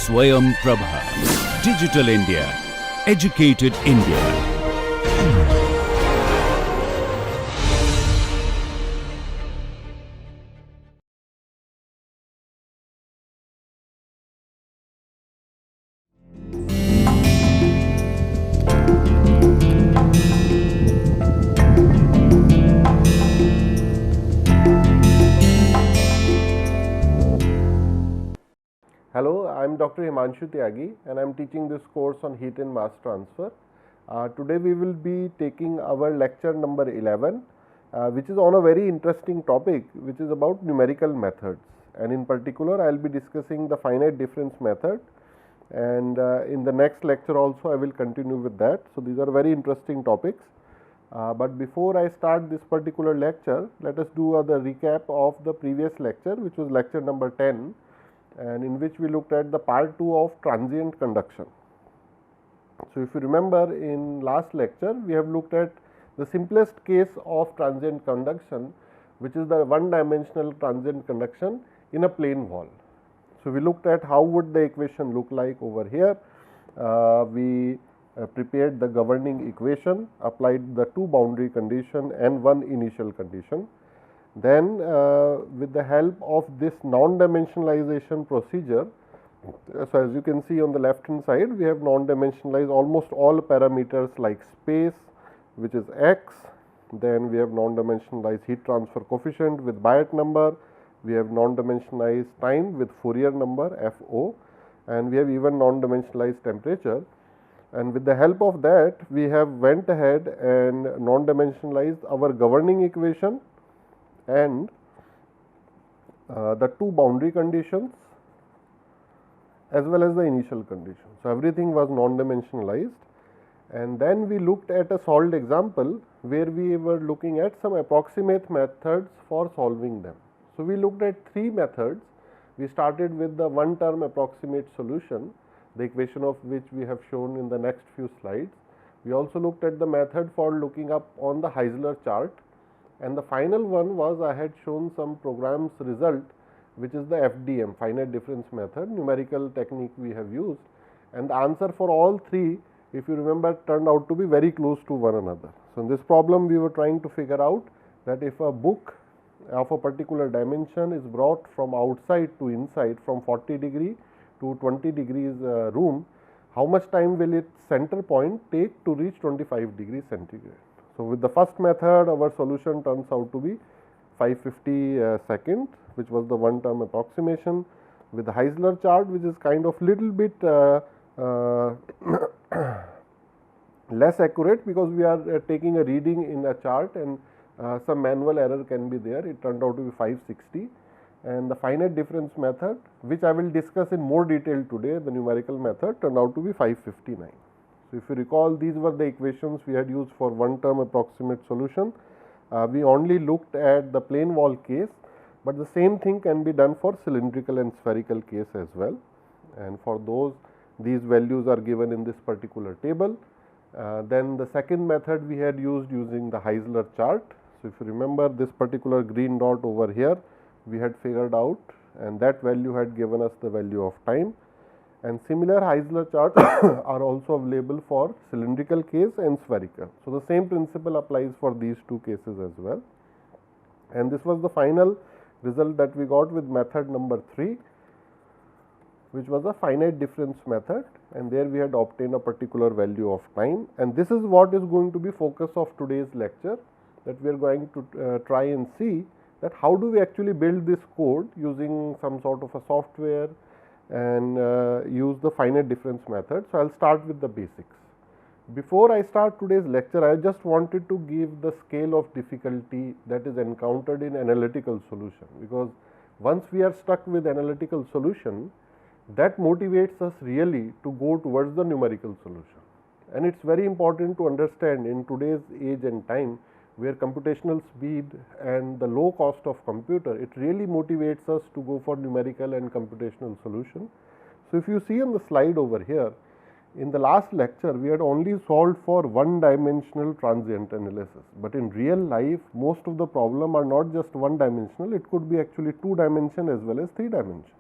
Swayam Prabha. Digital India. Educated India. Hello, I am Dr. Himanshu Tyagi and I am teaching this course on heat and mass transfer. Today we will be taking our lecture number 11, which is on a very interesting topic, which is about numerical methods, and in particular I will be discussing the finite difference method, and in the next lecture also I will continue with that. So these are very interesting topics. But before I start this particular lecture, let us do the recap of the previous lecture, which was lecture number 10, and in which we looked at the part 2 of transient conduction. So if you remember, in last lecture we have looked at the simplest case of transient conduction, which is the one dimensional transient conduction in a plane wall. So we looked at how would the equation look like over here. We prepared the governing equation, applied the two boundary condition and one initial condition. Then with the help of this non-dimensionalization procedure, so as you can see on the left hand side, we have non-dimensionalized almost all parameters like space, which is x. Then we have non-dimensionalized heat transfer coefficient with Biot number. We have non-dimensionalized time with Fourier number FO, and we have even non-dimensionalized temperature. And with the help of that, we have went ahead and non-dimensionalized our governing equation and the two boundary conditions as well as the initial condition. So everything was non-dimensionalized, and then we looked at a solved example where we were looking at some approximate methods for solving them. So we looked at three methods. We started with the one term approximate solution, the equation of which we have shown in the next few slides. We also looked at the method for looking up on the Heisler chart, and the final one was I had shown some programs result, which is the FDM, finite difference method, numerical technique we have used, and the answer for all three, if you remember, turned out to be very close to one another. So in this problem we were trying to figure out that if a book of a particular dimension is brought from outside to inside, from 40 degree to 20 degrees room, how much time will its center point take to reach 25 degrees centigrade. So with the first method, our solution turns out to be 550 seconds, which was the one term approximation. With the Heisler chart, which is kind of little bit less accurate, because we are taking a reading in a chart and some manual error can be there, it turned out to be 560. And the finite difference method, which I will discuss in more detail today, the numerical method, turned out to be 559. So if you recall, these were the equations we had used for one term approximate solution. We only looked at the plane wall case, but the same thing can be done for cylindrical and spherical case as well. And for those, these values are given in this particular table. Then the second method we had used using the Heisler chart. So if you remember, this particular green dot over here, we had figured out, and that value had given us the value of time. And similar Heisler charts are also available for cylindrical case and spherical. So the same principle applies for these two cases as well. And this was the final result that we got with method number 3, which was a finite difference method, and there we had obtained a particular value of time. And this is what is going to be focus of today's lecture, that we are going to try and see that how do we actually build this code using some sort of a software and use the finite difference method. So I will start with the basics. Before I start today's lecture, I just wanted to give the scale of difficulty that is encountered in analytical solution, because once we are stuck with analytical solution, that motivates us really to go towards the numerical solution. And it's very important to understand in today's age and time, where computational speed and the low cost of computer, it really motivates us to go for numerical and computational solution. So if you see on the slide over here, in the last lecture we had only solved for one dimensional transient analysis, but in real life most of the problem are not just one dimensional, it could be actually 2 dimension as well as 3 dimension.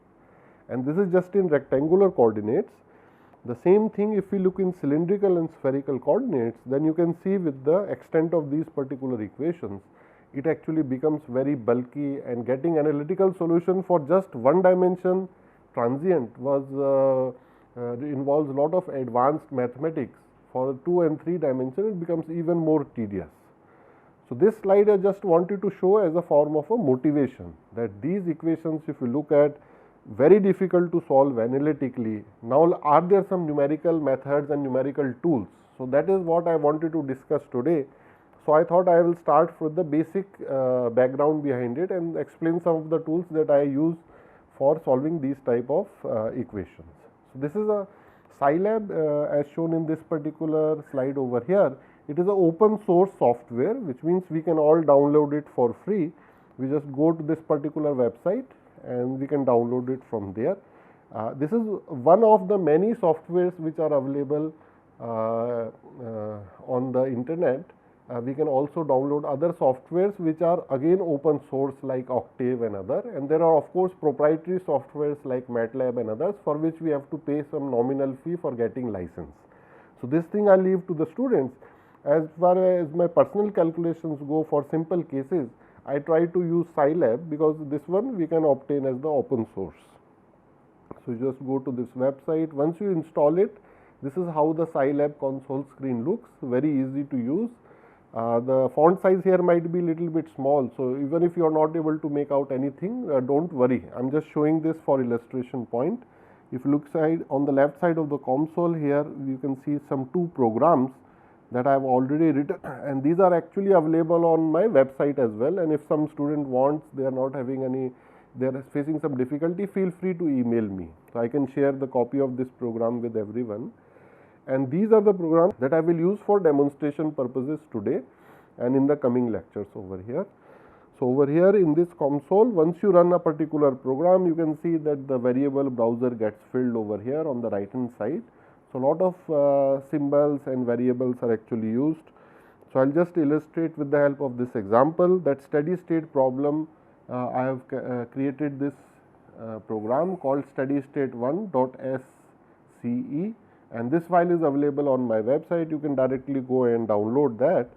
and this is just in rectangular coordinates. The same thing if we look in cylindrical and spherical coordinates, then you can see with the extent of these particular equations, it actually becomes very bulky, and getting analytical solution for just one dimension transient was involves a lot of advanced mathematics. For 2 and 3 dimension, it becomes even more tedious. So, this slide I just wanted to show as a form of a motivation that these equations, if you look at, very difficult to solve analytically. Now, are there some numerical methods and numerical tools? So, that is what I wanted to discuss today. So, I thought I will start with the basic background behind it and explain some of the tools that I use for solving these type of equations. So, this is a Scilab as shown in this particular slide over here. It is an open source software, which means we can all download it for free. We just go to this particular website and we can download it from there. This is one of the many softwares which are available on the internet. We can also download other softwares which are again open source like Octave and other, and there are of course proprietary softwares like MATLAB and others for which we have to pay some nominal fee for getting license. So, this thing I leave to the students. As far as my personal calculations go, for simple cases, I try to use Scilab because this one we can obtain as the open source. So, you just go to this website. Once you install it, this is how the Scilab console screen looks, very easy to use. The font size here might be little bit small. So, even if you are not able to make out anything, don't worry. I am just showing this for illustration point. If you look on the left side of the console here, you can see some 2 programs that I have already written, and these are actually available on my website as well. And if some student wants, they are not having any, they are facing some difficulty, feel free to email me. So, I can share the copy of this program with everyone. And these are the programs that I will use for demonstration purposes today and in the coming lectures over here. So, over here in this console, once you run a particular program, you can see that the variable browser gets filled over here on the right hand side. So, a lot of symbols and variables are actually used. So, I will just illustrate with the help of this example that steady state problem. I have created this program called steady state 1.sce, and this file is available on my website. You can directly go and download that.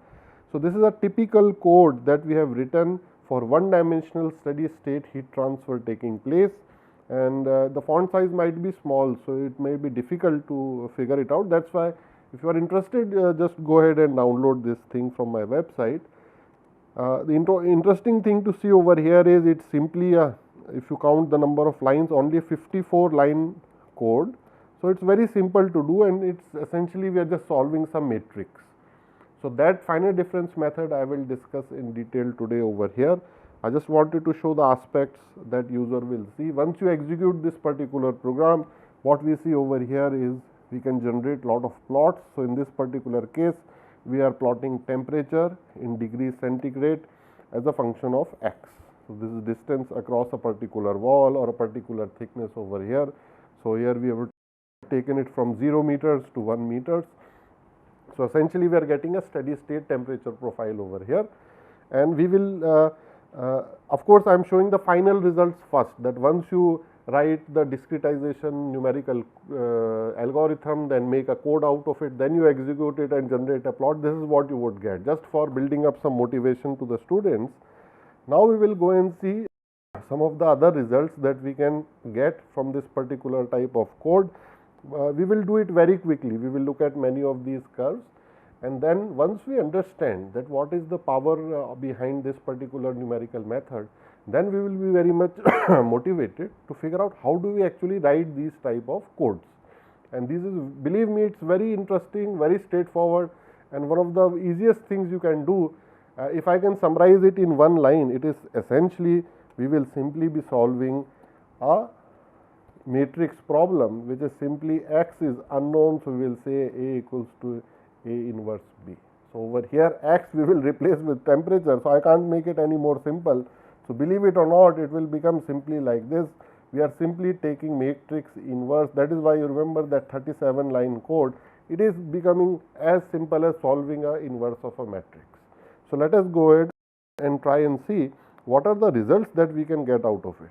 So, this is a typical code that we have written for one dimensional steady state heat transfer taking place, and the font size might be small. So, it may be difficult to figure it out. That is why if you are interested, just go ahead and download this thing from my website. The interesting thing to see over here is it simply if you count the number of lines, only 54 line code. So, it is very simple to do, and it is essentially we are just solving some matrix. So, that finite difference method I will discuss in detail today over here. I just wanted to show the aspects that user will see. Once you execute this particular program, what we see over here is we can generate lot of plots. So, in this particular case, we are plotting temperature in degrees centigrade as a function of x. So, this is distance across a particular wall or a particular thickness over here. So, here we have taken it from 0 meters to 1 meters. So, essentially we are getting a steady state temperature profile over here, and we will of course, I am showing the final results first, that once you write the discretization numerical algorithm, then make a code out of it, then you execute it and generate a plot. This is what you would get, just for building up some motivation to the students. Now, we will go and see some of the other results that we can get from this particular type of code. We will do it very quickly. We will look at many of these curves, and then once we understand that what is the power behind this particular numerical method, then we will be very much motivated to figure out how do we actually write these type of codes. And this is, believe me, it's very interesting, very straightforward, and one of the easiest things you can do. If I can summarize it in one line, it is essentially we will simply be solving a matrix problem, which is simply x is unknown. So, we will say A equals to A inverse B. So, over here x we will replace with temperature. So, I can't make it any more simple. So, believe it or not, it will become simply like this. We are simply taking matrix inverse. That is why you remember that 37 line code. It is becoming as simple as solving a inverse of a matrix. So, let us go ahead and try and see what are the results that we can get out of it.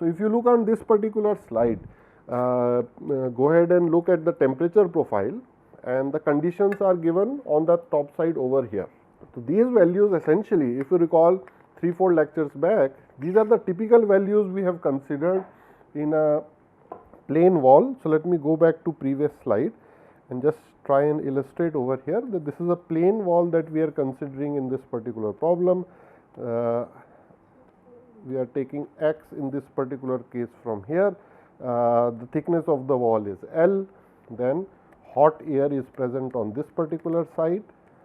So, if you look on this particular slide, go ahead and look at the temperature profile, and the conditions are given on the top side over here. So, these values essentially, if you recall 3-4 lectures back, these are the typical values we have considered in a plane wall. So, let me go back to previous slide and just try and illustrate over here that this is a plane wall that we are considering in this particular problem. We are taking x in this particular case from here. The thickness of the wall is L, then hot air is present on this particular side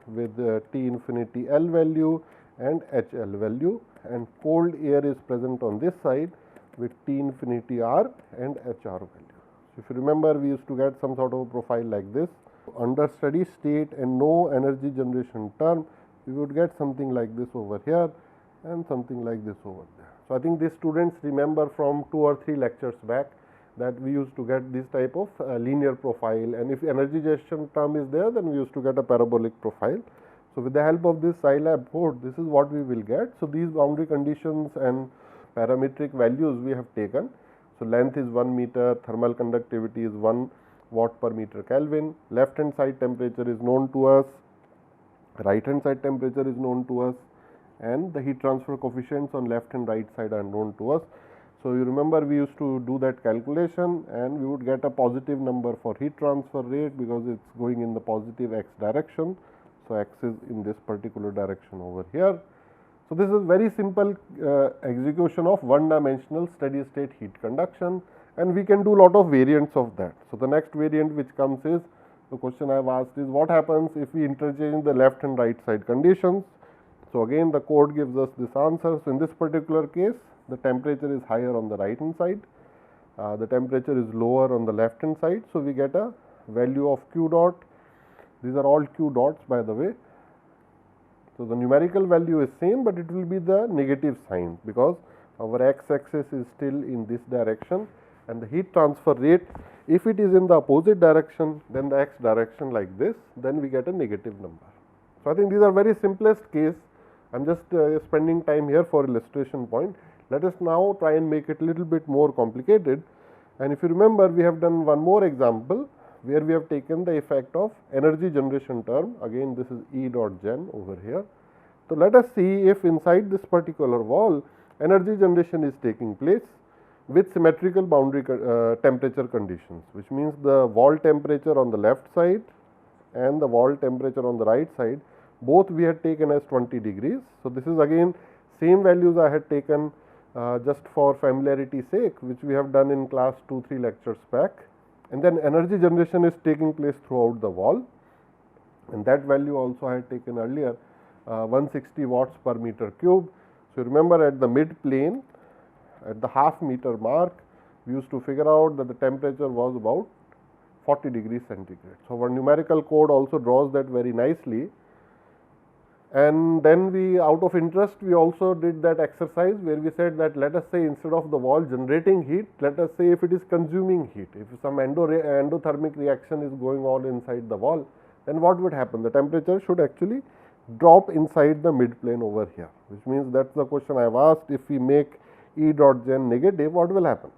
with T infinity L value and HL value, and cold air is present on this side with T infinity R and HR value. So, if you remember, we used to get some sort of a profile like this. Under steady state and no energy generation term, we would get something like this over here and something like this over there. So, I think these students remember from 2 or 3 lectures back that we used to get this type of linear profile, and if energy generation term is there, then we used to get a parabolic profile. So, with the help of this Scilab code, this is what we will get. So, these boundary conditions and parametric values we have taken. So, length is 1 meter, thermal conductivity is 1 watt per meter Kelvin, left hand side temperature is known to us, right hand side temperature is known to us, and the heat transfer coefficients on left and right side are known to us. So, you remember we used to do that calculation, and we would get a positive number for heat transfer rate because it is going in the positive x direction. So, x is in this particular direction over here. So, this is very simple execution of one dimensional steady state heat conduction, and we can do lot of variants of that. So, the next variant which comes is, the question I have asked is, what happens if we interchange the left and right side conditions. So, again the code gives us this answer. So, in this particular case, the temperature is higher on the right hand side, the temperature is lower on the left hand side. So, we get a value of q dot. These are all q dots, by the way. So, the numerical value is same, but it will be the negative sign because our x axis is still in this direction, and the heat transfer rate, if it is in the opposite direction than the x direction like this, then we get a negative number. So, I think these are very simplest case. I am just spending time here for illustration point. Let us now try and make it a little bit more complicated, and if you remember, we have done one more example where we have taken the effect of energy generation term. Again, this is E dot gen over here. So, let us see if inside this particular wall energy generation is taking place with symmetrical boundary temperature conditions, which means the wall temperature on the left side and the wall temperature on the right side, both we had taken as 20 degrees. So, this is again same values I had taken just for familiarity sake, which we have done in class 2-3 lectures back, and then energy generation is taking place throughout the wall, and that value also I had taken earlier, 160 watts per meter cube. So, remember at the mid plane, at the half meter mark, we used to figure out that the temperature was about 40 degrees centigrade. So, our numerical code also draws that very nicely. And then we, out of interest, we also did that exercise where we said that let us say instead of the wall generating heat, let us say if it is consuming heat, if some endothermic reaction is going on inside the wall, then what would happen? The temperature should actually drop inside the mid plane over here, which means that is the question I have asked. If we make E dot gen negative, what will happen?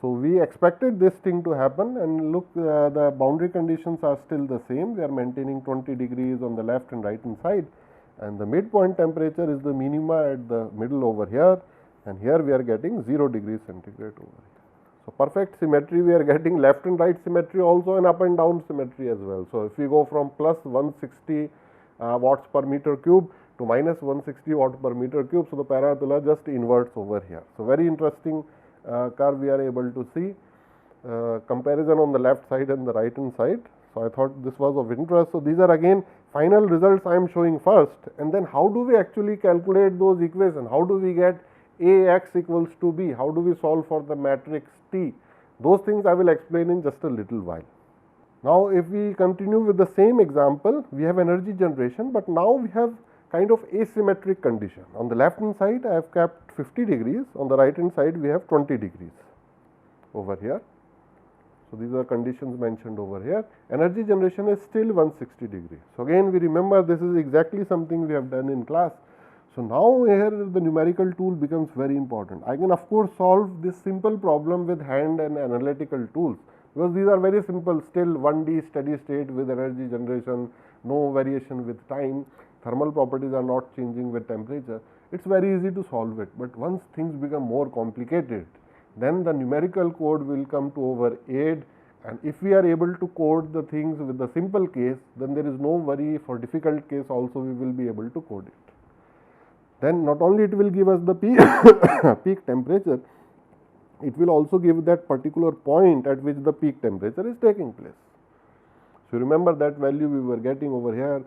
So, we expected this thing to happen, and look, the boundary conditions are still the same. We are maintaining 20 degrees on the left and right hand side, and the midpoint temperature is the minima at the middle over here, and here we are getting 0 degrees centigrade over here. So, perfect symmetry we are getting, left and right symmetry also, and up and down symmetry as well. So, if we go from plus 160 watts per meter cube to minus 160 watt per meter cube, so the parabola just inverts over here. So, very interesting curve we are able to see, comparison on the left side and the right hand side. So, I thought this was of interest. So, these are again final results I am showing first, and then how do we actually calculate those equations? How do we get Ax equals to B? How do we solve for the matrix T? Those things I will explain in just a little while. Now, if we continue with the same example, we have energy generation, but now we have kind of asymmetric condition. On the left hand side, I have kept 50 degrees, on the right hand side, we have 20 degrees over here. So, these are conditions mentioned over here. Energy generation is still 160 degrees. So, again we remember this is exactly something we have done in class. So now here the numerical tool becomes very important. I can of course solve this simple problem with hand and analytical tools, because these are very simple, still 1D steady state with energy generation, no variation with time, thermal properties are not changing with temperature. It's very easy to solve it, but once things become more complicated, then the numerical code will come to our aid, and if we are able to code the things with the simple case, then there is no worry. For difficult case also we will be able to code it. Then not only it will give us the peak temperature, it will also give that particular point at which the peak temperature is taking place. So remember that value we were getting over here,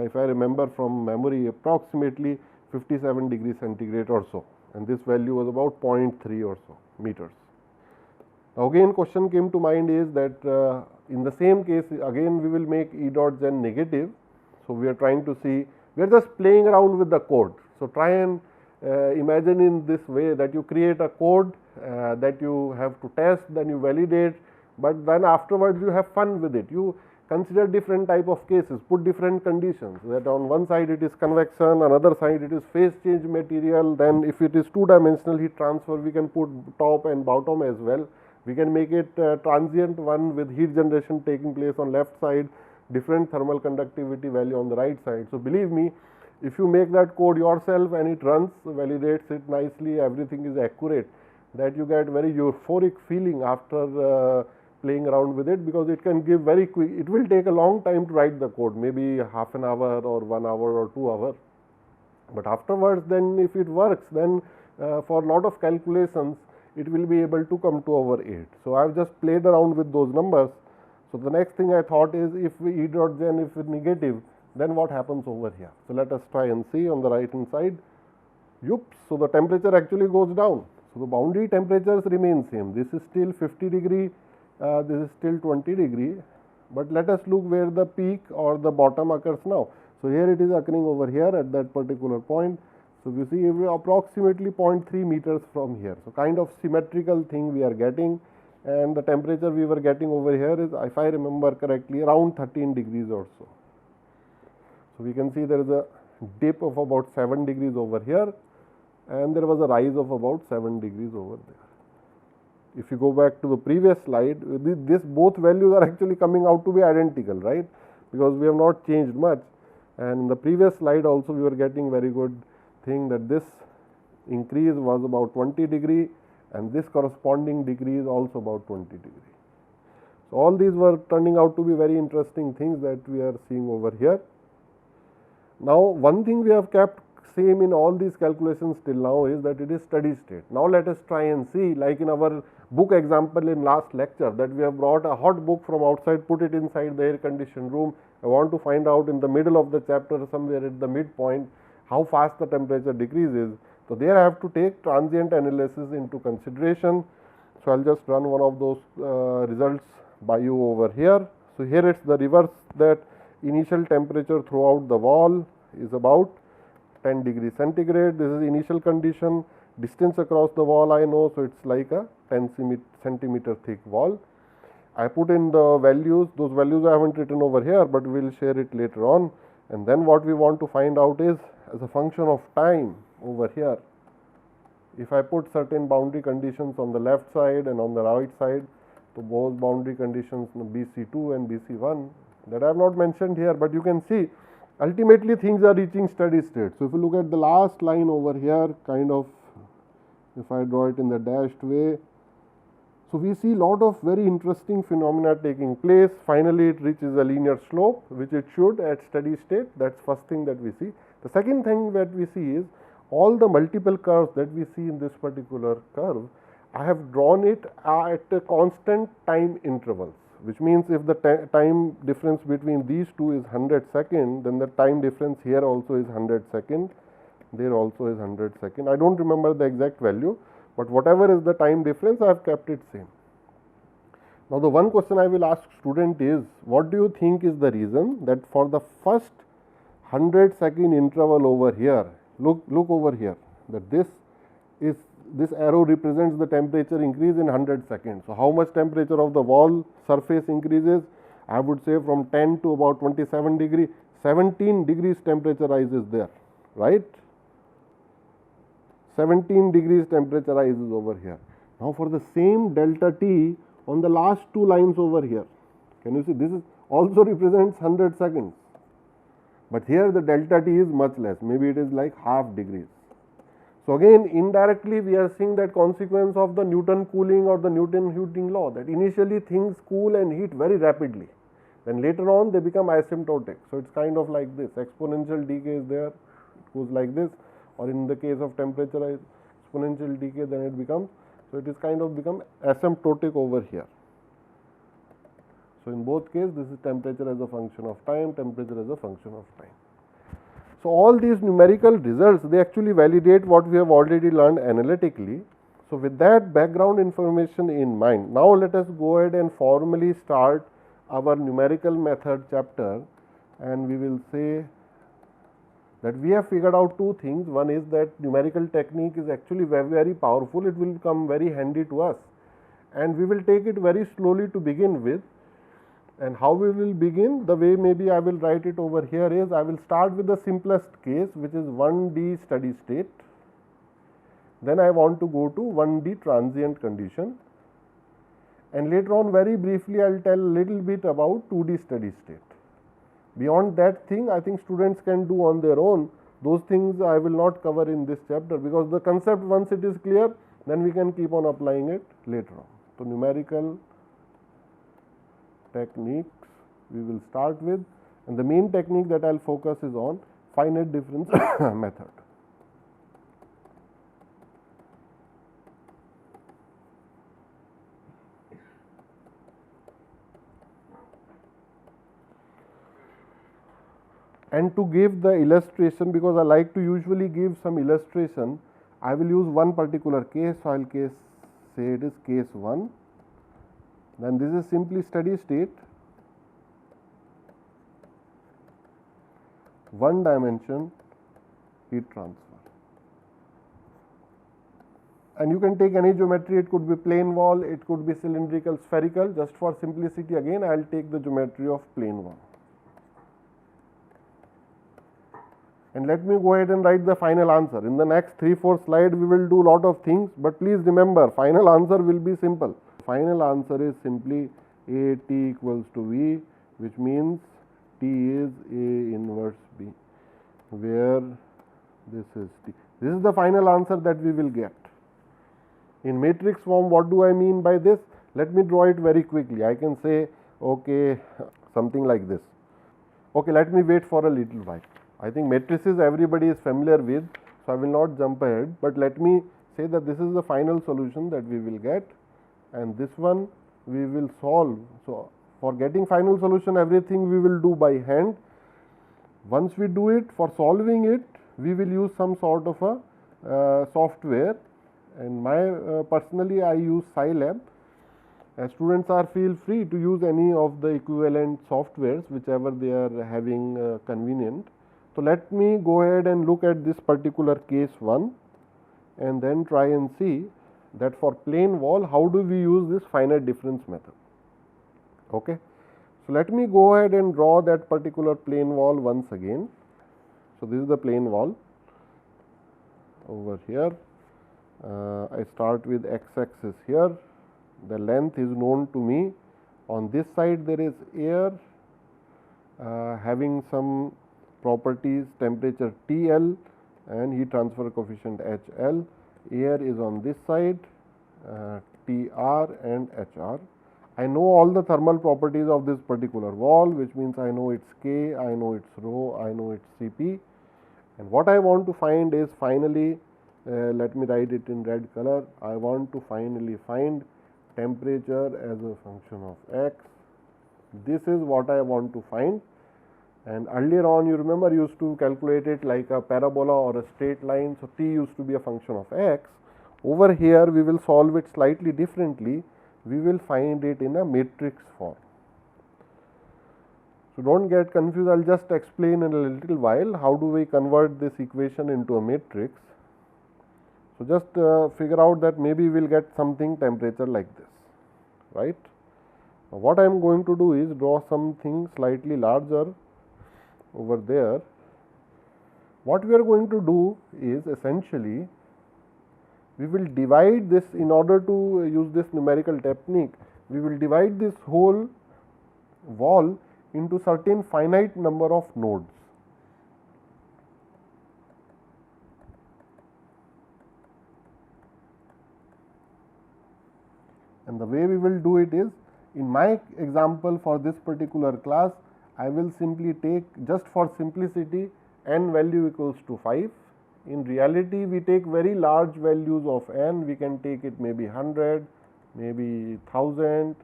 if I remember from memory, approximately 57 degrees centigrade or so, and this value was about 0.3 or so meters. Now again question came to mind is that in the same case again we will make E dot gen negative. So we are trying to see, we are just playing around with the code. So try and imagine in this way that you create a code that you have to test, then you validate, but then afterwards you have fun with it. You consider different type of cases, put different conditions, that on one side it is convection, another side it is phase change material, then if it is two-dimensional heat transfer we can put top and bottom as well. We can make it transient one with heat generation taking place on left side, different thermal conductivity value on the right side. So believe me, if you make that code yourself and it runs, validates it nicely, everything is accurate, that you get very euphoric feeling after playing around with it, because it can give very quick, it will take a long time to write the code, maybe half an hour or 1 hour or 2 hours, but afterwards then if it works, then for a lot of calculations it will be able to come to our aid. So I have just played around with those numbers. So the next thing I thought is, if we E dot gen if it's negative, then what happens over here? So let us try and see on the right hand side. Oops, so the temperature actually goes down. So the boundary temperatures remain same. This is still 50 degree, this is still 20 degree, but let us look where the peak or the bottom occurs now. So here it is occurring over here at that particular point. So we see approximately 0.3 meters from here. So kind of symmetrical thing we are getting, and the temperature we were getting over here is, if I remember correctly, around 13 degrees or so. So we can see there is a dip of about 7 degrees over here, and there was a rise of about 7 degrees over there. If you go back to the previous slide, this both values are actually coming out to be identical, right? Because we have not changed much, and in the previous slide also we were getting very good thing that this increase was about 20 degree, and this corresponding degree is also about 20 degree. So all these were turning out to be very interesting things that we are seeing over here. Now one thing we have kept same in all these calculations till now is that it is steady state. Now let us try and see, like in our book example in last lecture, that we have brought a hot book from outside, put it inside the air conditioned room. I want to find out in the middle of the chapter, somewhere at the midpoint, how fast the temperature decreases. So there I have to take transient analysis into consideration. So I'll just run one of those results by you over here. So here it's the reverse, that initial temperature throughout the wall is about 10 degrees centigrade. This is initial condition. Distance across the wall I know, so it's like a 10 centimeter thick wall. I put in the values, those values I haven't written over here, but we'll share it later on. And then what we want to find out is, as a function of time over here, if I put certain boundary conditions on the left side and on the right side, so both boundary conditions BC2 and BC1 that I have not mentioned here, but you can see ultimately things are reaching steady state. So if you look at the last line over here, kind of, if I draw it in the dashed way, so we see a lot of very interesting phenomena taking place. Finally it reaches a linear slope, which it should at steady state. That's first thing that we see. The second thing that we see is, all the multiple curves that we see in this particular curve, I have drawn it at a constant time intervals, which means if the time difference between these two is 100 seconds, then the time difference here also is 100 seconds, there also is 100 seconds. I don't remember the exact value, but whatever is the time difference, I have kept it same. Now the one question I will ask student is, what do you think is the reason that for the first 100-second interval over here, look over here, that this arrow represents the temperature increase in 100 seconds. So how much temperature of the wall surface increases? I would say from 10 to about 27 degree, 17 degrees temperature rise is there, right? 17 degrees temperature rises over here. Now for the same delta T on the last two lines over here, can you see this is also represents 100 seconds, but here the delta T is much less, maybe it is like half degrees. So again indirectly we are seeing that consequence of the Newton cooling or the Newton heating law, that initially things cool and heat very rapidly, then later on they become asymptotic. So it's kind of like this, exponential decay is there, it goes like this, or in the case of temperature exponential decay, then it becomes, so it is kind of become asymptotic over here. So in both cases this is temperature as a function of time, temperature as a function of time. So all these numerical results, they actually validate what we have already learned analytically. So with that background information in mind, now let us go ahead and formally start our numerical method chapter, and we will say that we have figured out two things. One is that numerical technique is actually very, very powerful, it will come very handy to us, and we will take it very slowly to begin with. And how we will begin, the way maybe I will write it over here is, I will start with the simplest case, which is 1D steady state. Then I want to go to 1D transient condition, and later on very briefly I will tell a little bit about 2D steady state. Beyond that thing, I think students can do on their own. Those things I will not cover in this chapter, because the concept, once it is clear, then we can keep on applying it later on. So numerical techniques we will start with, and the main technique that I will focus is on finite difference method. And to give the illustration, because I like to usually give some illustration, I will use one particular case. So I will say it is case 1. Then this is simply steady state, one dimension heat transfer. And you can take any geometry, it could be plane wall, it could be cylindrical, spherical. Just for simplicity again I will take the geometry of plane wall. And let me go ahead and write the final answer. In the next 3-4 slides we will do lot of things, but please remember final answer will be simple. Final answer is simply A T equals to V, which means T is A inverse B, where this is T. This is the final answer that we will get. In matrix form, what do I mean by this? Let me draw it very quickly. I can say, okay, something like this. Okay, let me wait for a little while. I think matrices everybody is familiar with, so I will not jump ahead, but let me say that this is the final solution that we will get, and this one we will solve. So for getting final solution, everything we will do by hand. Once we do it, for solving it, we will use some sort of a software, and personally I use Scilab. Students are feel free to use any of the equivalent softwares, whichever they are having convenient. So let me go ahead and look at this particular case 1, and then try and see that for plane wall how do we use this finite difference method. Okay. So let me go ahead and draw that particular plane wall once again. So this is the plane wall over here. I start with x-axis here. The length is known to me. On this side there is air having some properties, temperature TL and heat transfer coefficient HL. Air is on this side, TR and HR. I know all the thermal properties of this particular wall, which means I know its K, I know its rho, I know its Cp, and what I want to find is finally, let me write it in red color, I want to finally find temperature as a function of x. This is what I want to find. And earlier on, you remember, used to calculate it like a parabola or a straight line. So t used to be a function of x. Over here we will solve it slightly differently. We will find it in a matrix form. So don't get confused, I will just explain in a little while how do we convert this equation into a matrix. So just figure out that maybe we will get something temperature like this, right. Now what I am going to do is draw something slightly larger over there. What we are going to do is essentially we will divide this, in order to use this numerical technique, we will divide this whole wall into certain finite number of nodes. And the way we will do it is, in my example for this particular class, I will simply take, just for simplicity, n value equals to 5. In reality, we take very large values of n, we can take it maybe 100, maybe 1000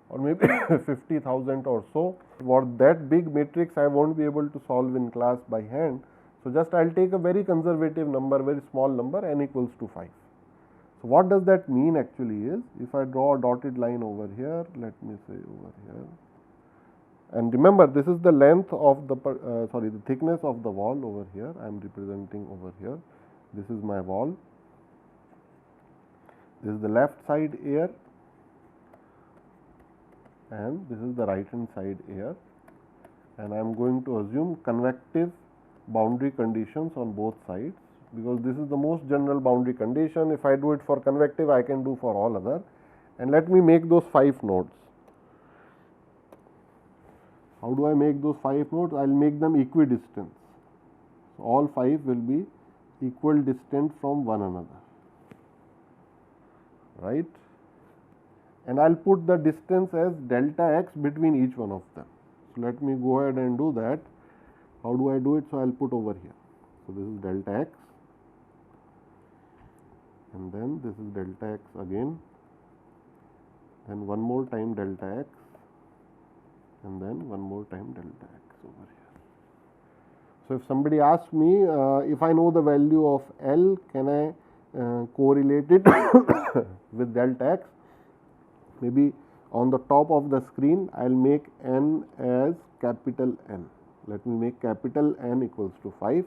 or maybe 50,000 or so. For that big matrix, I won't be able to solve in class by hand. So, just I will take a very conservative number, very small number, n equals to 5. So, what does that mean actually is, if I draw a dotted line over here, let me say over here, and remember this is the length of the the thickness of the wall over here, I am representing over here, this is my wall, this is the left side air and this is the right hand side air, and I am going to assume convective boundary conditions on both sides, because this is the most general boundary condition. If I do it for convective, I can do for all other, and let me make those 5 nodes. How do I make those 5 nodes? I will make them equidistant. So, all 5 will be equal distant from one another, right, and I will put the distance as delta x between each one of them. So, let me go ahead and do that. How do I do it? So, I will put over here. So, this is delta x, and then this is delta x again, and one more time delta x, and then one more time delta x over here. So, if somebody asks me, if I know the value of L, can I correlate it with delta x? Maybe on the top of the screen, I will make n as capital N. Let me make capital N equals to 5.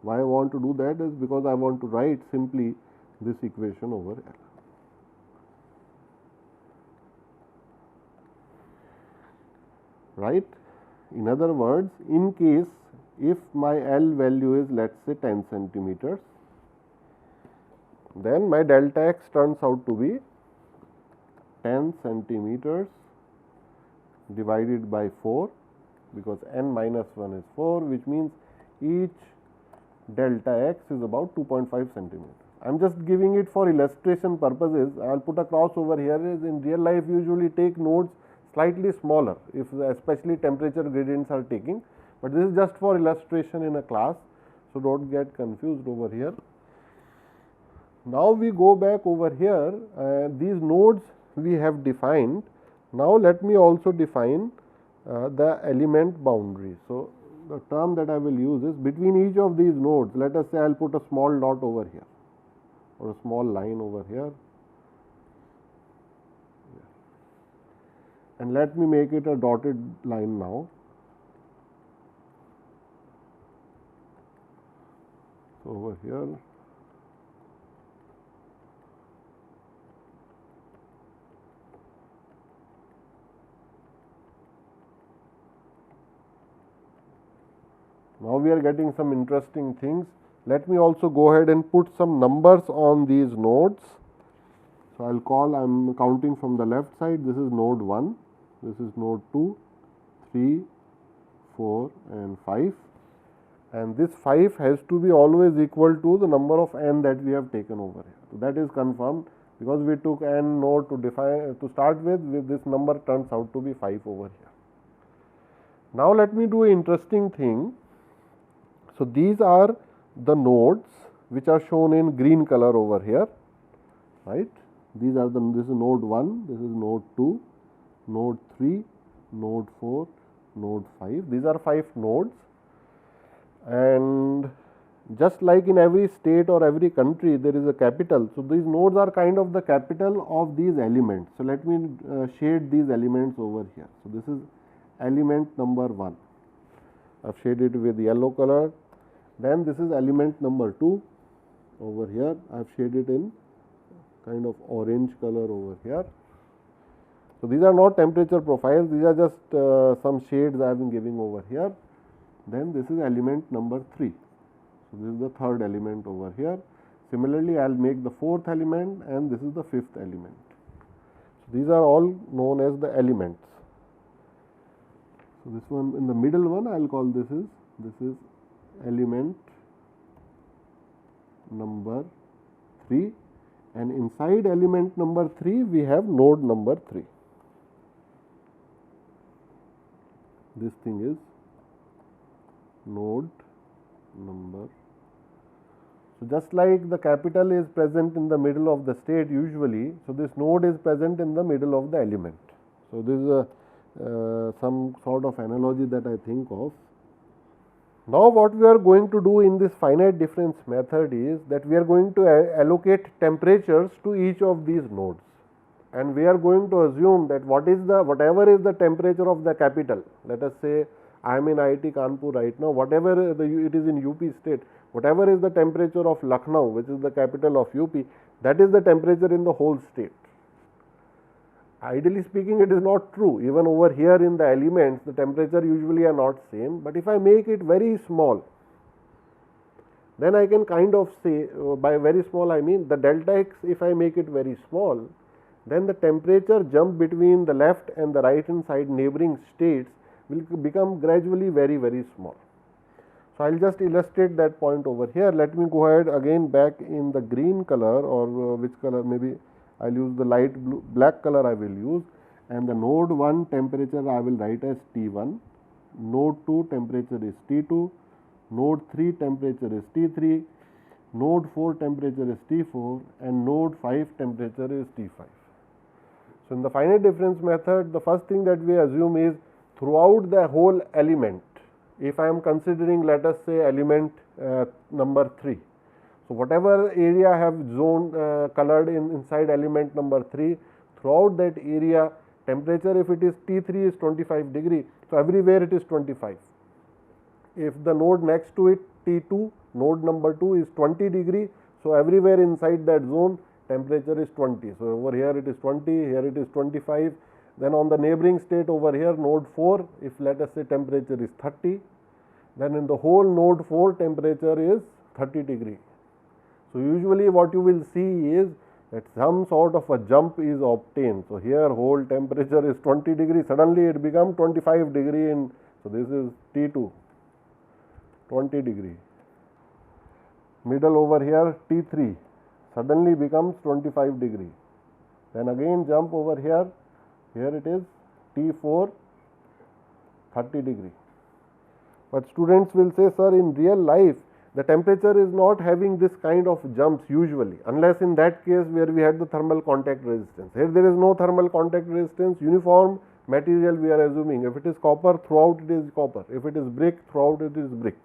Why I want to do that is because I want to write simply this equation over L. Right. In other words, in case if my L value is, let us say, 10 centimeters, then my delta x turns out to be 10 centimeters divided by 4, because n minus 1 is 4, which means each delta x is about 2.5 centimeters. I am just giving it for illustration purposes. I will put a cross over here. Is in real life usually take nodes slightly smaller, if especially temperature gradients are taking, but this is just for illustration in a class. So, do not get confused over here. Now, we go back over here, these nodes we have defined. Now, let me also define the element boundary. So, the term that I will use is, between each of these nodes, let us say I will put a small dot over here or a small line over here, and let me make it a dotted line now. So, over here, now we are getting some interesting things. Let me also go ahead and put some numbers on these nodes. So, I will call, I am counting from the left side, this is node 1, this is node 2, 3, 4 and 5, and this 5 has to be always equal to the number of n that we have taken over here. So, that is confirmed, because we took n node to define, to start with this number turns out to be 5 over here. Now, let me do an interesting thing. So, these are the nodes which are shown in green color over here, right. These are the, this is node 1, this is node 2, node 3, node 4, node 5. These are 5 nodes, and just like in every state or every country there is a capital. So, these nodes are kind of the capital of these elements. So, let me shade these elements over here. So, this is element number 1, I have shaded with yellow color. Then this is element number 2 over here, I have shaded in kind of orange color over here. So, these are not temperature profiles, these are just some shades I have been giving over here. Then this is element number 3. So, this is the third element over here. Similarly, I will make the fourth element, and this is the fifth element. So these are all known as the elements. So this one, in the middle one, I will call this is element number 3, and inside element number 3 we have node number 3. This thing is node number. So just like the capital is present in the middle of the state usually, so this node is present in the middle of the element. So this is some sort of analogy that I think of. Now what we are going to do in this finite difference method is that we are going to allocate temperatures to each of these nodes, and we are going to assume that whatever is the temperature of the capital. Let us say I am in IIT Kanpur right now, whatever it is in UP state, whatever is the temperature of Lucknow, which is the capital of UP, that is the temperature in the whole state. Ideally speaking, it is not true. Even over here in the elements, the temperature usually are not same, but if I make it very small, then I can kind of say, by very small I mean the delta x, if I make it very small, then the temperature jump between the left and the right hand side neighboring states will become gradually very, very small. So I will just illustrate that point over here. Let me go ahead again back in the green color, or which color, maybe I will use the light blue, black color I will use, and the node 1 temperature I will write as T1, node 2 temperature is T2, node 3 temperature is T3, node 4 temperature is T4, and node 5 temperature is T5. So in the finite difference method, the first thing that we assume is throughout the whole element, if I am considering, let us say, element number 3. So whatever area I have zoned colored inside element number 3, throughout that area, temperature, if it is T3 is 25 degree, so everywhere it is 25. If the node next to it, T2, node number 2 is 20 degree, so everywhere inside that zone temperature is 20. So over here it is 20, here it is 25. Then on the neighboring state over here, node 4, if let us say temperature is 30, then in the whole node 4 temperature is 30 degree. So usually what you will see is that some sort of a jump is obtained. So here whole temperature is 20 degree, suddenly it becomes 25 degree in, so this is T2, 20 degree. Middle over here T3 suddenly becomes 25 degree. Then again jump over here, here it is T4, 30 degree. But students will say, sir, in real life the temperature is not having this kind of jumps usually, unless in that case where we had the thermal contact resistance. Here there is no thermal contact resistance, uniform material we are assuming. If it is copper, throughout it is copper. If it is brick, throughout it is brick.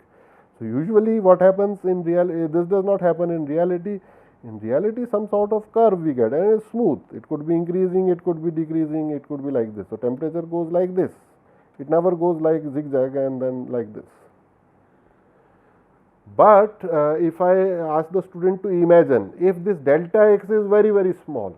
So usually what happens in reality, this does not happen in reality. In reality, some sort of curve we get, and it's smooth. It could be increasing, it could be decreasing, it could be like this. So temperature goes like this. It never goes like zigzag and then like this. But if I ask the student to imagine, if this delta x is very, very small,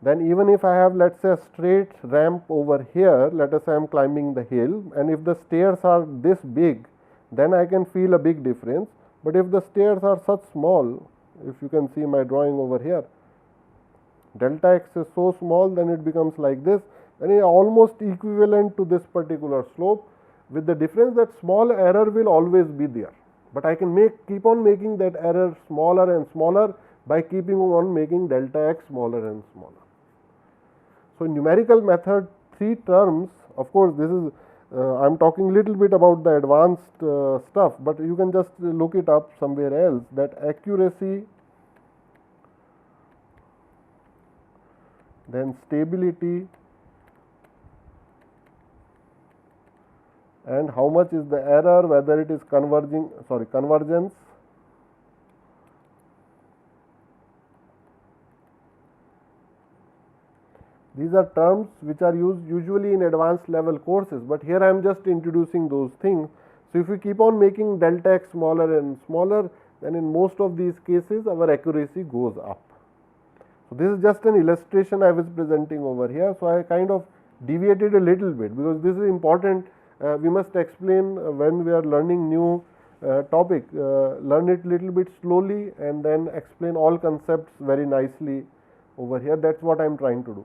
then even if I have, let's say, a straight ramp over here, let us say I am climbing the hill, and if the stairs are this big, then I can feel a big difference. But if the stairs are such small, if you can see my drawing over here, delta x is so small, then it becomes like this, and it is almost equivalent to this particular slope, with the difference that small error will always be there. But I can keep on making that error smaller and smaller by keeping on making delta x smaller and smaller. So in numerical method, 3 terms, of course this is, I am talking little bit about the advanced stuff, but you can just look it up somewhere else, that accuracy, then stability, and how much is the error, whether it is convergence, these are terms which are used usually in advanced level courses, but here I am just introducing those things. So if we keep on making delta x smaller and smaller, then in most of these cases our accuracy goes up. So this is just an illustration I was presenting over here. So I kind of deviated a little bit, because this is important. We must explain when we are learning new topic, learn it little bit slowly and then explain all concepts very nicely over here. That's what I am trying to do.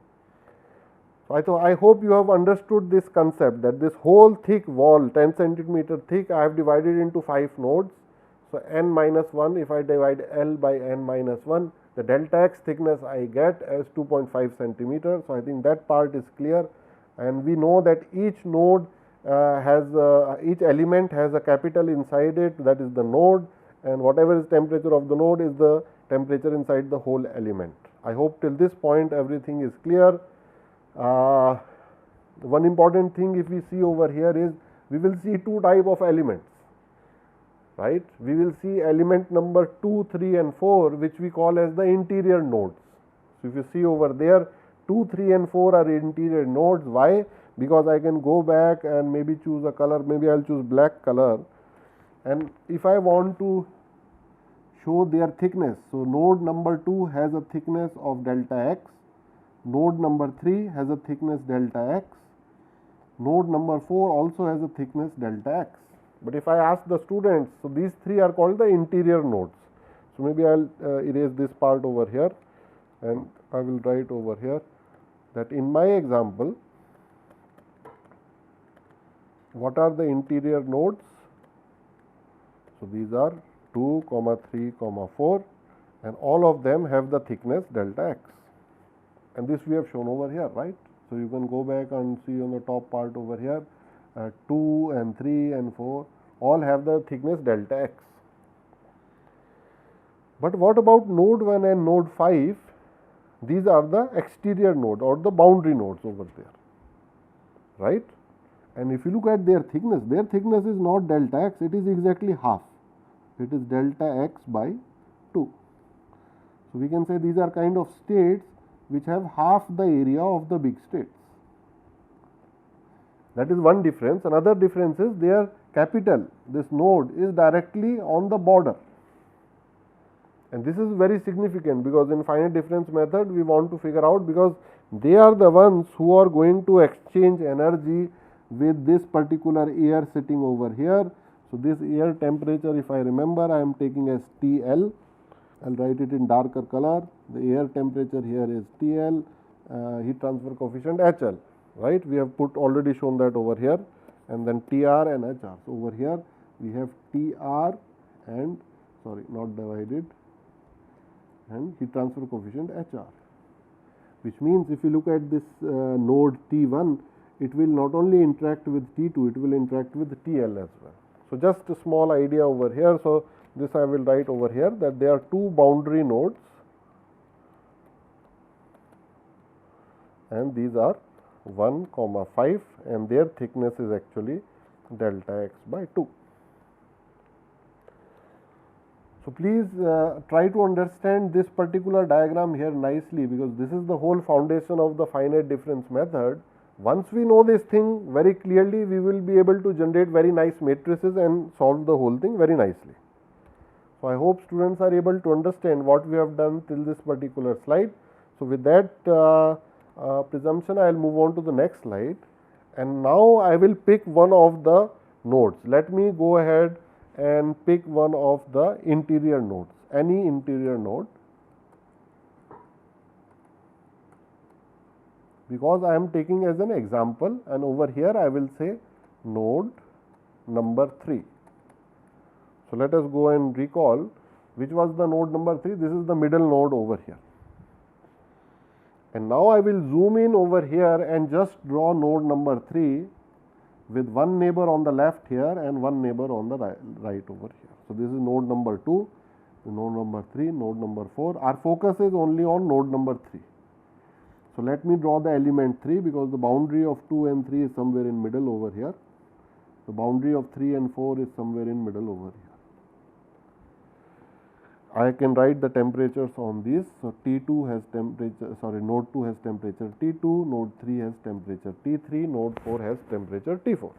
So I hope you have understood this concept, that this whole thick wall, 10 centimeter thick, I have divided into 5 nodes. So n minus 1, if I divide L by n minus 1, the delta x thickness I get as 2.5 centimeter. So I think that part is clear, and we know that each node each element has a capital inside it, that is the node, and whatever is temperature of the node is the temperature inside the whole element. I hope till this point everything is clear. One important thing if we see over here is we will see 2 type of elements, right? We will see element number 2, 3 and 4, which we call as the interior nodes. So if you see over there, 2, 3 and 4 are interior nodes. Why? Because I can go back and maybe choose a color, maybe I will choose black color, and if I want to show their thickness, so node number 2 has a thickness of delta x, node number 3 has a thickness delta x, node number 4 also has a thickness delta x. But if I ask the students, so these 3 are called the interior nodes. So maybe I will erase this part over here and I will write over here that in my example, what are the interior nodes? So these are 2, 3, 4, and all of them have the thickness delta x, and this we have shown over here, right? So you can go back and see on the top part over here, 2 and 3 and 4 all have the thickness delta x. But what about node 1 and node 5? These are the exterior node or the boundary nodes over there, right? And if you look at their thickness is not delta x, it is exactly half. It is delta x by 2. So we can say these are kind of states which have half the area of the big states. That is one difference. Another difference is their capital, this node is directly on the border. And this is very significant because in finite difference method we want to figure out, because they are the ones who are going to exchange energy with this particular air sitting over here. So this air temperature, if I remember, I am taking as TL. I'll write it in darker color. The air temperature here is TL, heat transfer coefficient HL, right? We have already shown that over here, and then TR and HR. So over here we have TR and not divided, and heat transfer coefficient HR, which means if you look at this node T1, it will not only interact with T2, it will interact with TL as well. So just a small idea over here. So this I will write over here that there are 2 boundary nodes, and these are 1, 5, and their thickness is actually delta x by 2. So please try to understand this particular diagram here nicely, because this is the whole foundation of the finite difference method. Once we know this thing very clearly, we will be able to generate very nice matrices and solve the whole thing very nicely. So I hope students are able to understand what we have done till this particular slide. So with that presumption, I will move on to the next slide, and now I will pick one of the nodes. Let me go ahead and pick one of the interior nodes, any interior node, because I am taking as an example, and over here I will say node number 3. So let us go and recall which was the node number 3. This is the middle node over here. And now I will zoom in over here and just draw node number 3 with one neighbor on the left here and one neighbor on the right over here. So this is node number 2, node number 3, node number 4. Our focus is only on node number 3. So let me draw the element 3, because the boundary of 2 and 3 is somewhere in middle over here. The boundary of 3 and 4 is somewhere in middle over here. I can write the temperatures on these. So T2 has temperature, node 2 has temperature T2, node 3 has temperature T3, node 4 has temperature T4.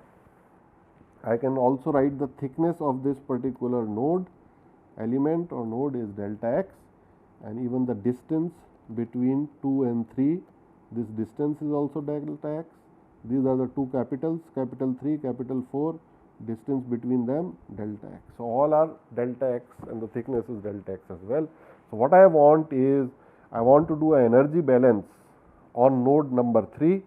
I can also write the thickness of this particular node, element or node is delta x, and even the distance between 2 and 3, this distance is also delta x. These are the two capitals, capital 3, capital 4, distance between them delta x. So, all are delta x and the thickness is delta x as well. So, what I want is I want to do an energy balance on node number 3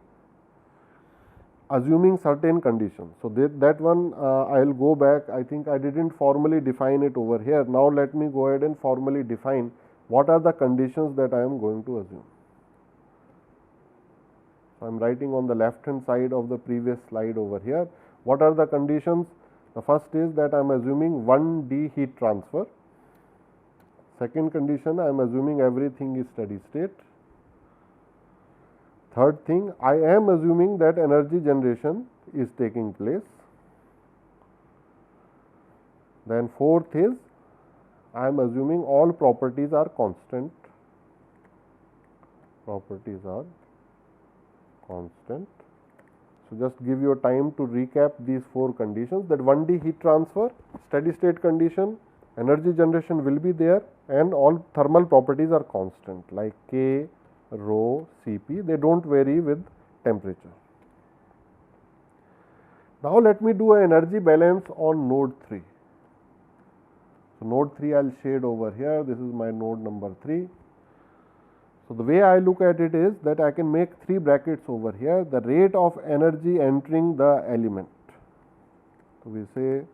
assuming certain conditions. So, that one I will go back. I think I did not formally define it over here. Now, let me go ahead and formally define what are the conditions that I am going to assume. So, I am writing on the left hand side of the previous slide over here. What are the conditions? The first is that I am assuming 1D heat transfer. Second condition, I am assuming everything is steady state. Third thing, I am assuming that energy generation is taking place. Then fourth is, I am assuming all properties are constant. Properties are constant. So, just give your time to recap these 4 conditions, that 1D heat transfer, steady state condition, energy generation will be there, and all thermal properties are constant like K, rho, Cp, they do not vary with temperature. Now, let me do an energy balance on node 3. So, node 3 I will shade over here, this is my node number 3. So, the way I look at it is that I can make 3 brackets over here, the rate of energy entering the element. So, we say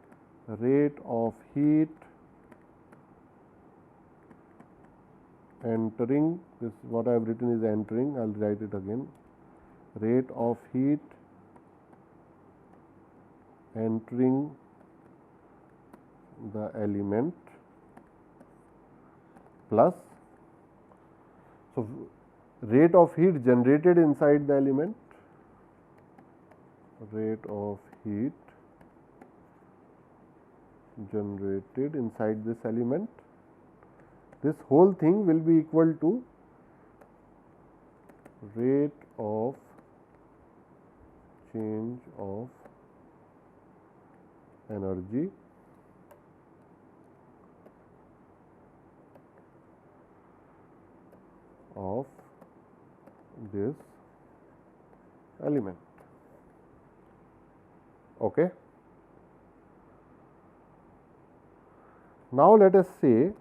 rate of heat entering, this what I have written is entering, I will write it again, rate of heat entering the element plus, so rate of heat generated inside the element, rate of heat generated inside this element. This whole thing will be equal to rate of change of energy of this element. Okay. Now, let us say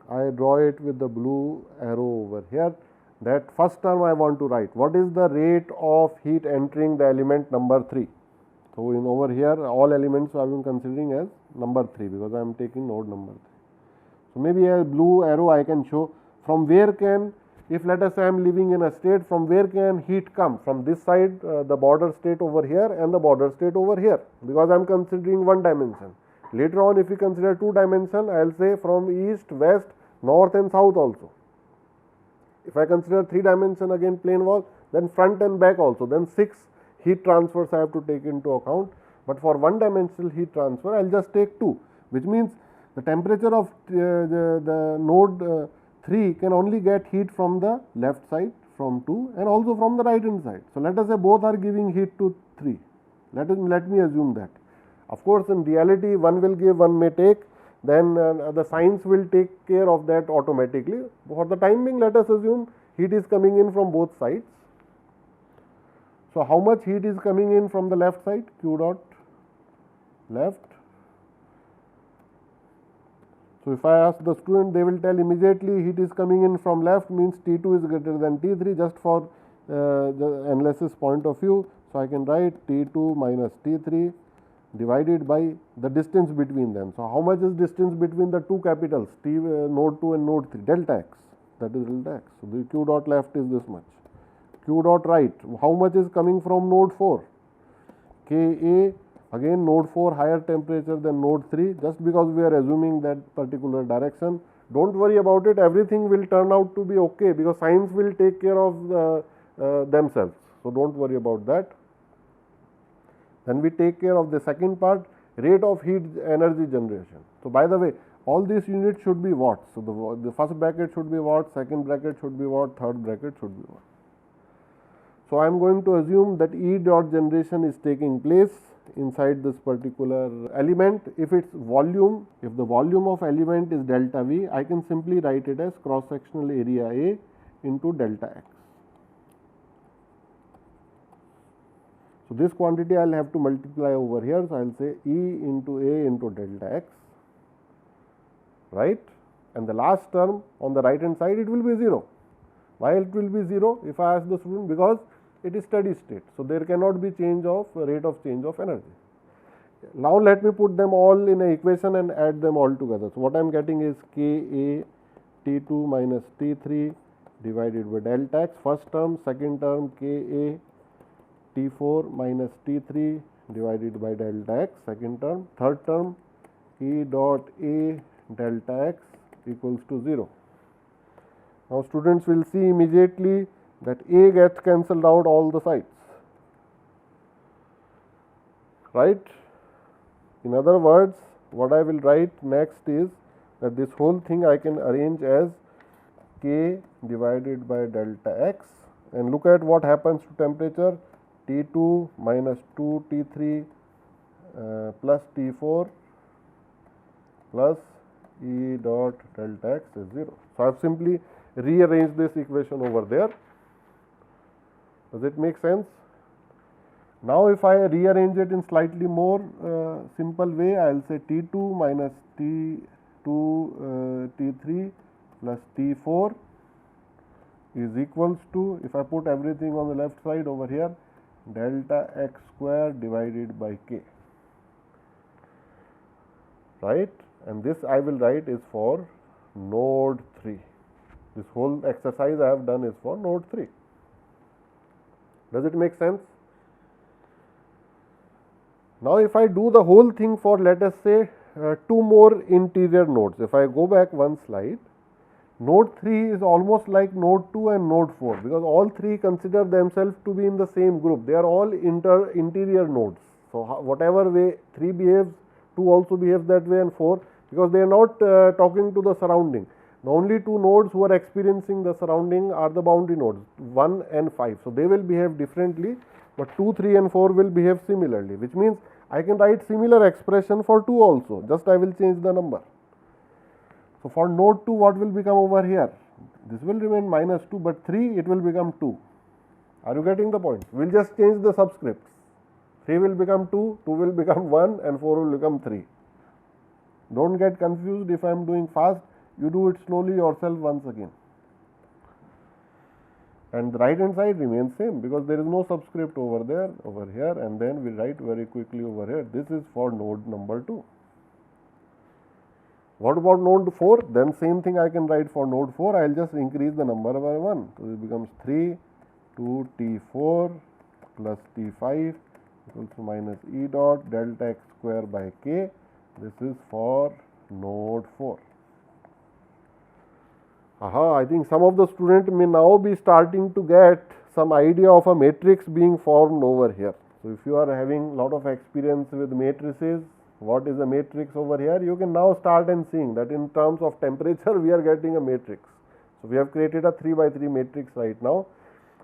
I draw it with the blue arrow over here, that first term I want to write what is the rate of heat entering the element number 3. So, in over here all elements I am considering as number 3 because I am taking node number 3. So, maybe a blue arrow I can show from where can, if let us say I am living in a state, from where can heat come, from this side the border state over here and the border state over here, because I am considering one dimension. Later on if we consider 2 dimension, I will say from east, west, north and south also. If I consider 3 dimension again plane wall, then front and back also, then 6 heat transfers I have to take into account, but for 1 dimensional heat transfer I will just take 2, which means the temperature of the node 3 can only get heat from the left side from 2 and also from the right hand side. So, let us say both are giving heat to 3, let me assume that. Of course, in reality one will give, one may take, then the science will take care of that automatically. For the time being, let us assume heat is coming in from both sides. So, how much heat is coming in from the left side? Q dot left. So, if I ask the student, they will tell immediately heat is coming in from left means T2 is greater than T3, just for the analysis point of view. So, I can write T2 minus T3 divided by the distance between them. So, how much is distance between the 2 capitals node 2 and node 3? Delta x, that is delta x. So, the Q dot left is this much. Q dot right, how much is coming from node 4? Ka, again node 4 higher temperature than node 3, just because we are assuming that particular direction. Do not worry about it, everything will turn out to be okay, because science will take care of themselves. So, do not worry about that. Then we take care of the second part, rate of heat energy generation. So, by the way, all these units should be watts. So, the first bracket should be watt, second bracket should be watt, third bracket should be watt. So, I am going to assume that E dot generation is taking place inside this particular element. If its volume, if the volume of element is delta V, I can simply write it as cross sectional area A into delta x. So this quantity I will have to multiply over here. So I will say E into A into delta x, right, and the last term on the right hand side, it will be 0. Why it will be 0? If I ask the student, because it is steady state. So there cannot be change of rate of change of energy. Now let me put them all in an equation and add them all together. So what I am getting is Ka T2 minus T3 divided by delta x, first term, second term Ka T4 minus T3 divided by delta x, second term, third term E dot A delta x equals to 0. Now students will see immediately that A gets cancelled out all the sides, right. In other words, what I will write next is that this whole thing I can arrange as K divided by delta x, and look at what happens to temperature. T2 minus 2 T3 plus T4 plus E dot delta x is 0. So I have simply rearranged this equation over there. Does it make sense? Now if I rearrange it in slightly more simple way, I will say T2 minus T3 plus T4 is equals to, if I put everything on the left side over here, delta x square divided by K, right, and this I will write is for node 3. This whole exercise I have done is for node 3. Does it make sense? Now if I do the whole thing for, let us say, 2 more interior nodes. If I go back one slide, node 3 is almost like node 2 and node 4, because all 3 consider themselves to be in the same group. They are all interior nodes. So whatever way 3 behaves, 2 also behaves that way, and 4, because they are not talking to the surrounding. The only 2 nodes who are experiencing the surrounding are the boundary nodes 1 and 5. So they will behave differently, but 2, 3 and 4 will behave similarly, which means I can write similar expression for 2 also, just I will change the number. So for node 2, what will become over here? This will remain minus 2, but 3 it will become 2. Are you getting the point? We will just change the subscripts. 3 will become 2, 2 will become 1, and 4 will become 3. Don't get confused if I am doing fast. You do it slowly yourself once again. And the right hand side remains same, because there is no subscript over there, over here, and then we write very quickly over here. This is for node number 2. What about node 4? Then same thing I can write for node 4. I will just increase the number by 1. So it becomes 3 2 T4 plus T5 equals to minus E dot delta x square by K. This is for node 4. I think some of the students may now be starting to get some idea of a matrix being formed over here. So if you are having lot of experience with matrices, what is a matrix over here, you can now start and seeing that in terms of temperature we are getting a matrix. So we have created a 3 by 3 matrix right now,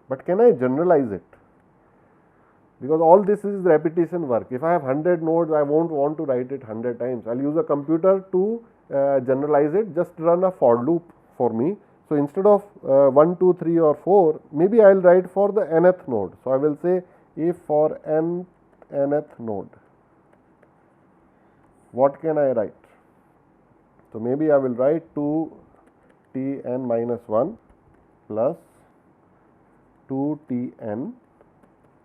but can I generalize it? Because all this is repetition work. If I have 100 nodes, I won't want to write it 100 times. I will use a computer to generalize it. Just run a for loop for me. So instead of 1, 2, 3 or 4, maybe I will write for the nth node. So I will say if for nth node, what can I write? So maybe I will write 2 Tn minus 1 plus 2 Tn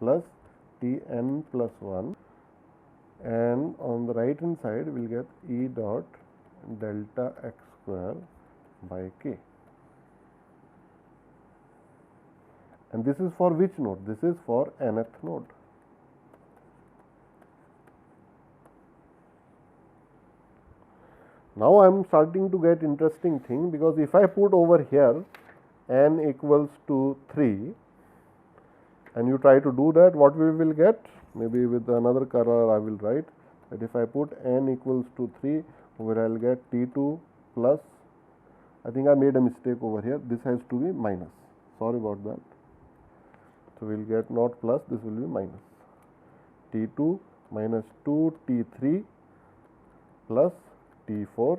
plus Tn plus 1, and on the right hand side we will get E dot delta x square by K. And this is for which node? This is for nth node. Now I am starting to get interesting thing, because if I put over here n equals to 3 and you try to do that, what we will get? Maybe with another color I will write that if I put n equals to 3, where I will get T2 plus, I think I made a mistake over here, this has to be minus, sorry about that. So we will get not plus, this will be minus, T2 minus 2 T3 plus T4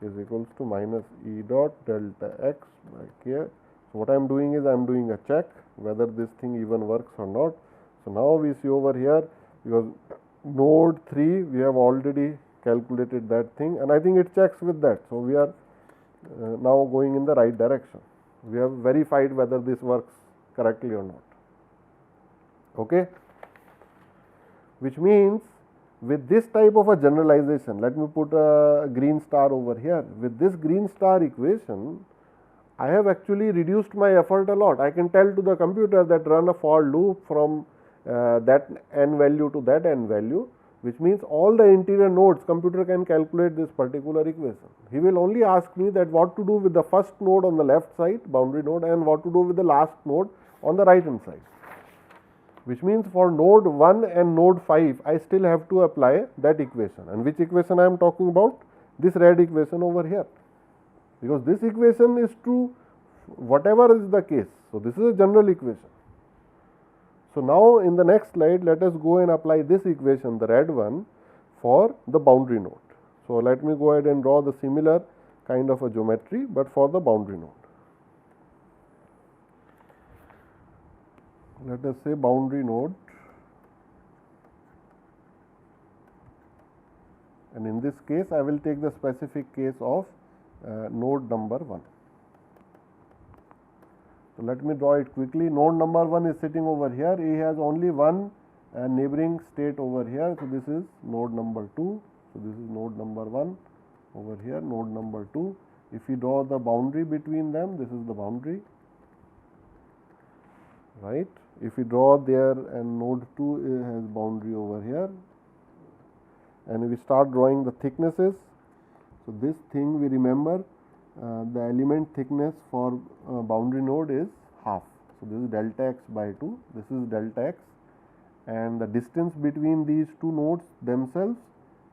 is equals to minus E dot delta x by K. So what I am doing is I am doing a check whether this thing even works or not. So So now we see over here, because node 3 we have already calculated that thing, and I think it checks with that. So we are now going in the right direction. We have verified whether this works correctly or not. Okay, which means with this type of a generalization, let me put a green star over here. With this green star equation, I have actually reduced my effort a lot. I can tell to the computer that run a for loop from that n value to that n value, which means all the interior nodes computer can calculate this particular equation. He will only ask me that what to do with the first node on the left side, boundary node, and what to do with the last node on the right hand side. Which means for node 1 and node 5, I still have to apply that equation. And which equation I am talking about? This red equation over here. Because this equation is true whatever is the case. So this is a general equation. So now in the next slide, let us go and apply this equation, the red one, for the boundary node. So let me go ahead and draw the similar kind of a geometry, but for the boundary node. Let us say boundary node, and in this case I will take the specific case of node number 1. So let me draw it quickly. Node number 1 is sitting over here. He has only one neighboring state over here. So this is node number 2. So this is node number 1 over here, node number 2. If we draw the boundary between them, this is the boundary, right? If we draw there, and node 2 has boundary over here, and we start drawing the thicknesses. So this thing we remember, the element thickness for boundary node is half. So this is delta x by 2, this is delta x, and the distance between these two nodes themselves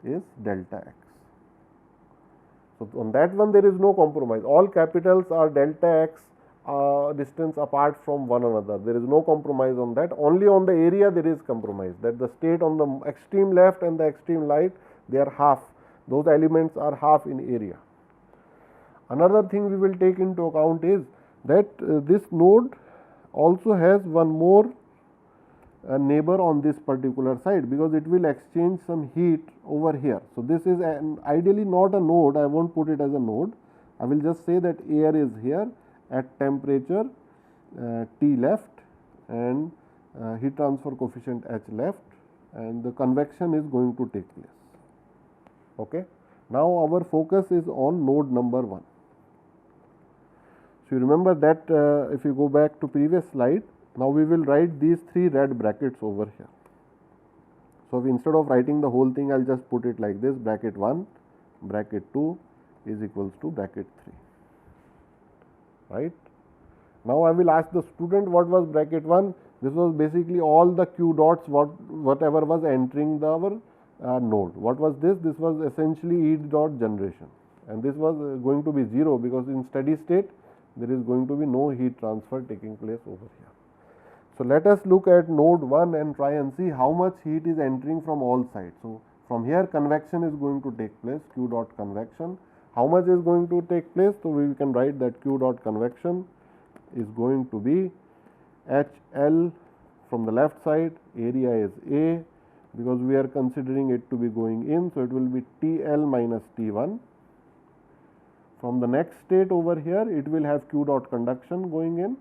is delta x. So on that one there is no compromise. All capitals are delta x distance apart from one another. There is no compromise on that. Only on the area there is compromise, that the state on the extreme left and the extreme right, they are half. Those elements are half in area. Another thing we will take into account is that this node also has one more neighbor on this particular side, because it will exchange some heat over here. So this is ideally not a node. I won't put it as a node. I will just say that air is here at temperature T left and heat transfer coefficient H left, and the convection is going to take place. Okay. Now our focus is on node number 1. So you remember that if you go back to previous slide, now we will write these 3 red brackets over here. So instead of writing the whole thing, I will just put it like this: bracket 1, bracket 2 is equals to bracket 3. Right. Now I will ask the student what was bracket 1. This was basically all the q dots, whatever was entering our node. What was this? This was essentially E dot generation, and this was going to be 0, because in steady state there is going to be no heat transfer taking place over here. So let us look at node 1 and try and see how much heat is entering from all sides. So from here convection is going to take place, q dot convection. How much is going to take place? So we can write that q dot convection is going to be HL from the left side, area is A, because we are considering it to be going in. So it will be TL minus T1. From the next state over here, it will have q dot conduction going in.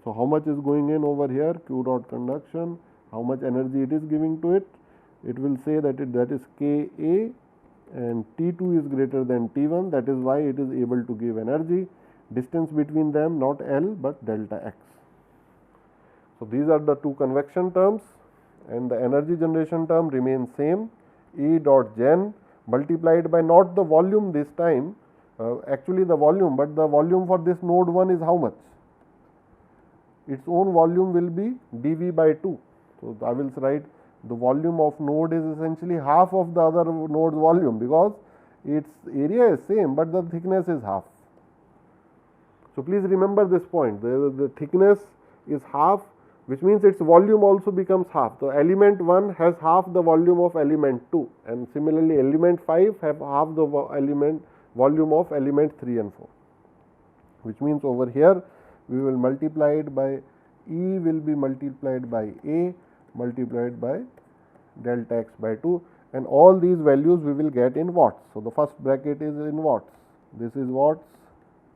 So how much is going in over here? Q dot conduction, how much energy it is giving to it? It will say that that is Ka, and T2 is greater than T1, that is why it is able to give energy. Distance between them not L but delta x. So these are the two convection terms, and the energy generation term remains same, E dot gen multiplied by not the volume this time, actually the volume, but the volume for this node 1 is how much? Its own volume will be dV by 2. So I will write the volume of node is essentially half of the other node's volume, because its area is same but the thickness is half. So please remember this point, the thickness is half, which means its volume also becomes half. So element 1 has half the volume of element 2, and similarly element 5 have half the volume of element 3 and 4, which means over here we will multiply it by E will be multiplied by A, multiplied by delta x by 2, and all these values we will get in watts. So, the first bracket is in watts, this is watts,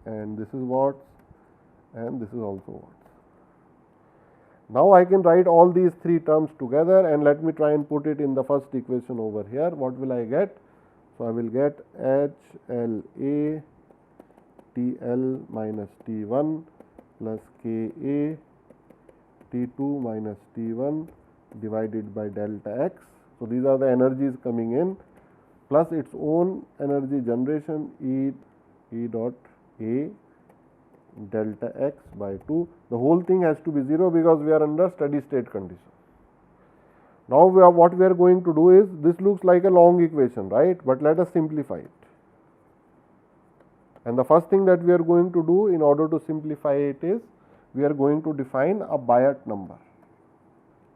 and this is watts, and this is also watts. Now, I can write all these three terms together, and let me try and put it in the first equation over here. What will I get? So, I will get HLA TL minus T1 plus Ka T2 minus T1 divided by delta x. So, these are the energies coming in plus its own energy generation E dot A delta x by 2. The whole thing has to be 0 because we are under steady state condition. Now, what we are going to do is, this looks like a long equation, right, but let us simplify it. And the first thing that we are going to do in order to simplify it is, we are going to define a Biot number.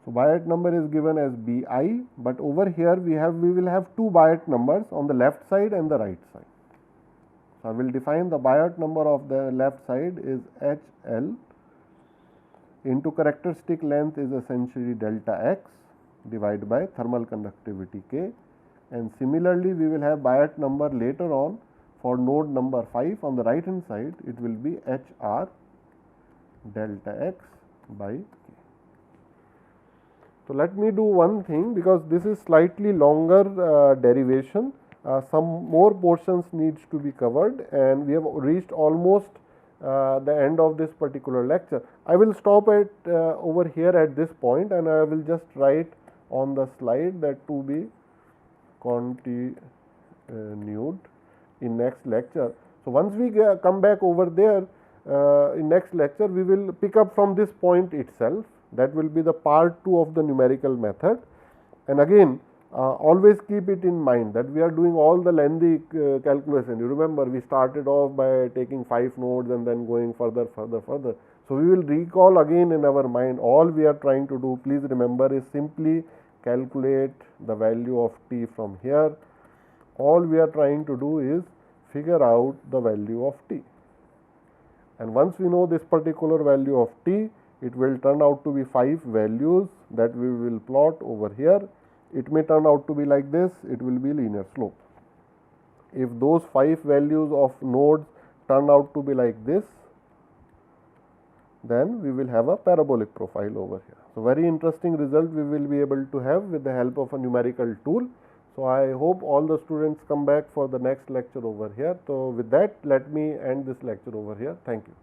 So, Biot number is given as Bi, but over here we will have two Biot numbers on the left side and the right side. So, I will define the Biot number of the left side is HL into characteristic length is essentially delta x divided by thermal conductivity K, and similarly we will have Biot number later on for node number 5 on the right hand side, it will be HR delta x by K. So, let me do one thing, because this is slightly longer derivation, some more portions needs to be covered, and we have reached almost the end of this particular lecture. I will stop at over here at this point, and I will just write on the slide that to be continued in next lecture. So, once we come back over there in next lecture, we will pick up from this point itself. That will be the part 2 of the numerical method, and again always keep it in mind that we are doing all the lengthy calculation. You remember, we started off by taking 5 nodes and then going further. So, we will recall again in our mind, all we are trying to do, please remember, is simply calculate the value of t from here. All we are trying to do is figure out the value of t, and once we know this particular value of t, it will turn out to be 5 values that we will plot over here. It may turn out to be like this, it will be linear slope. If those 5 values of nodes turn out to be like this, then we will have a parabolic profile over here. So, very interesting result we will be able to have with the help of a numerical tool. So, I hope all the students come back for the next lecture over here. So, with that, let me end this lecture over here. Thank you.